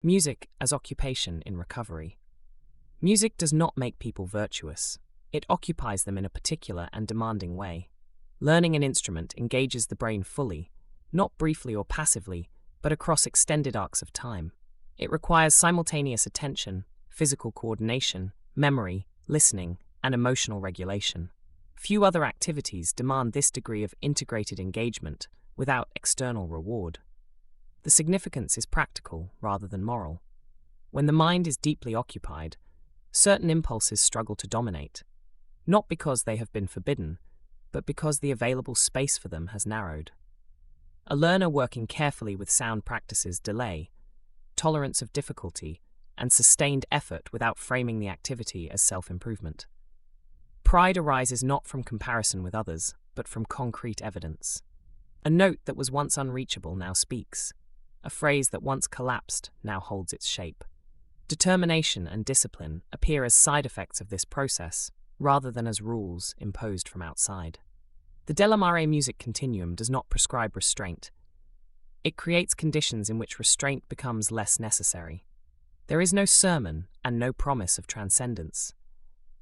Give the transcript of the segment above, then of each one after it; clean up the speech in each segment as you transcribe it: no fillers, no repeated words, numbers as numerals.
Music as occupation in recovery. Music does not make people virtuous. It occupies them in a particular and demanding way. Learning an instrument engages the brain fully, not briefly or passively, but across extended arcs of time. It requires simultaneous attention, physical coordination, memory, listening, and emotional regulation. Few other activities demand this degree of integrated engagement without external reward. The significance is practical rather than moral. When the mind is deeply occupied, certain impulses struggle to dominate, not because they have been forbidden, but because the available space for them has narrowed. A learner working carefully with sound practices delay, tolerance of difficulty, and sustained effort without framing the activity as self-improvement. Pride arises not from comparison with others, but from concrete evidence. A note that was once unreachable now speaks. A phrase that once collapsed now holds its shape. Determination and discipline appear as side effects of this process, rather than as rules imposed from outside. The Maré music continuum does not prescribe restraint. It creates conditions in which restraint becomes less necessary. There is no sermon and no promise of transcendence,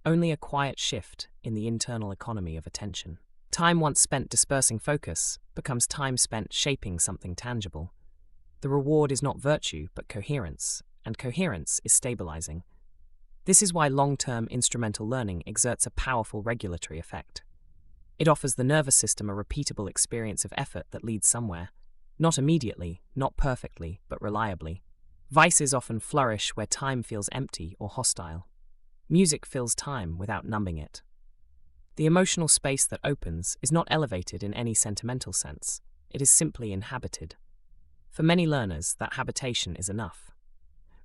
only a quiet shift in the internal economy of attention. Time once spent dispersing focus becomes time spent shaping something tangible. The reward is not virtue, but coherence, and coherence is stabilizing. This is why long-term instrumental learning exerts a powerful regulatory effect. It offers the nervous system a repeatable experience of effort that leads somewhere, not immediately, not perfectly, but reliably. Vices often flourish where time feels empty or hostile. Music fills time without numbing it. The emotional space that opens is not elevated in any sentimental sense. It is simply inhabited. For many learners, that habitation is enough.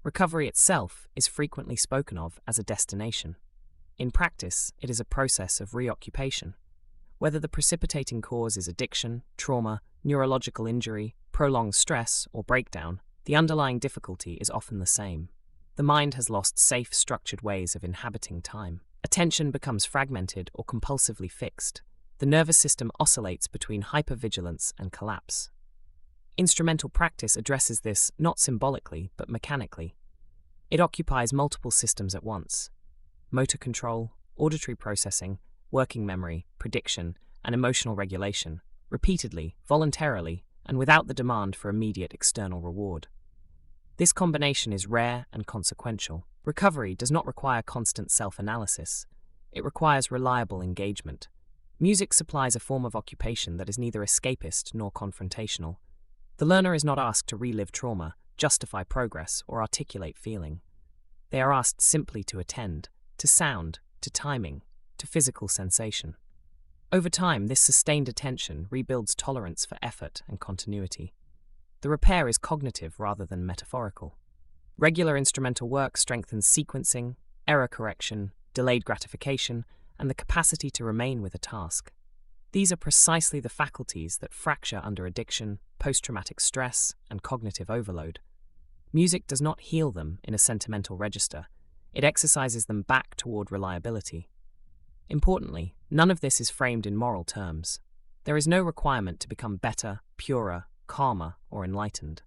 Recovery itself is frequently spoken of as a destination. In practice, it is a process of reoccupation. Whether the precipitating cause is addiction, trauma, neurological injury, prolonged stress, or breakdown, the underlying difficulty is often the same. The mind has lost safe, structured ways of inhabiting time. Attention becomes fragmented or compulsively fixed. The nervous system oscillates between hypervigilance and collapse. Instrumental practice addresses this not symbolically, but mechanically. It occupies multiple systems at once: motor control, auditory processing, working memory, prediction, and emotional regulation, repeatedly, voluntarily, and without the demand for immediate external reward. This combination is rare and consequential. Recovery does not require constant self-analysis. It requires reliable engagement. Music supplies a form of occupation that is neither escapist nor confrontational. The learner is not asked to relive trauma, justify progress, or articulate feeling. They are asked simply to attend, to sound, to timing, to physical sensation. Over time, this sustained attention rebuilds tolerance for effort and continuity. The repair is cognitive rather than metaphorical. Regular instrumental work strengthens sequencing, error correction, delayed gratification, and the capacity to remain with a task. These are precisely the faculties that fracture under addiction, post-traumatic stress, and cognitive overload. Music does not heal them in a sentimental register. It exercises them back toward reliability. Importantly, none of this is framed in moral terms. There is no requirement to become better, purer, calmer, or enlightened.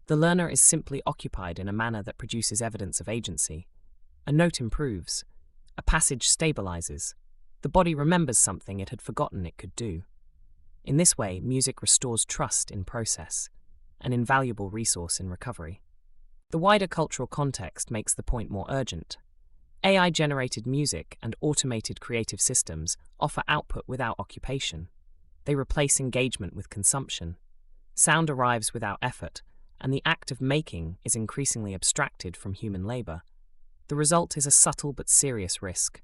The learner is simply occupied in a manner that produces evidence of agency. A note improves. A passage stabilizes. The body remembers something it had forgotten it could do. In this way, music restores trust in process, an invaluable resource in recovery. The wider cultural context makes the point more urgent. AI-generated music and automated creative systems offer output without occupation. They replace engagement with consumption. Sound arrives without effort, and the act of making is increasingly abstracted from human labor. The result is a subtle but serious risk.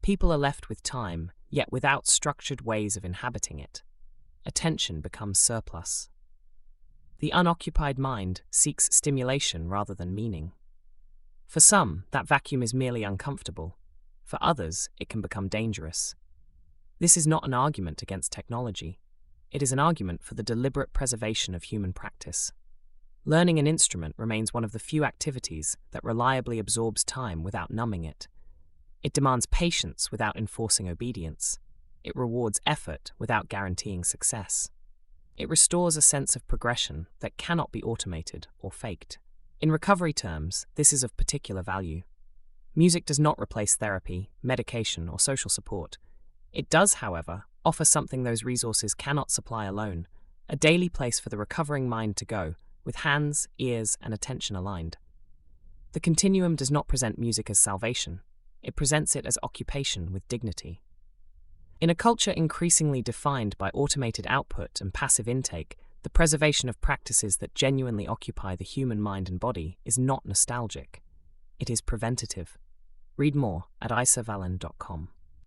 People are left with time, yet without structured ways of inhabiting it. Attention becomes surplus. The unoccupied mind seeks stimulation rather than meaning. For some, that vacuum is merely uncomfortable. For others, it can become dangerous. This is not an argument against technology. It is an argument for the deliberate preservation of human practice. Learning an instrument remains one of the few activities that reliably absorbs time without numbing it. It demands patience without enforcing obedience. It rewards effort without guaranteeing success. It restores a sense of progression that cannot be automated or faked. In recovery terms, this is of particular value. Music does not replace therapy, medication, or social support. It does, however, offer something those resources cannot supply alone, a daily place for the recovering mind to go, with hands, ears, and attention aligned. The continuum does not present music as salvation. It presents it as occupation with dignity. In a culture increasingly defined by automated output and passive intake, the preservation of practices that genuinely occupy the human mind and body is not nostalgic. It is preventative. Read more at iServalan.com.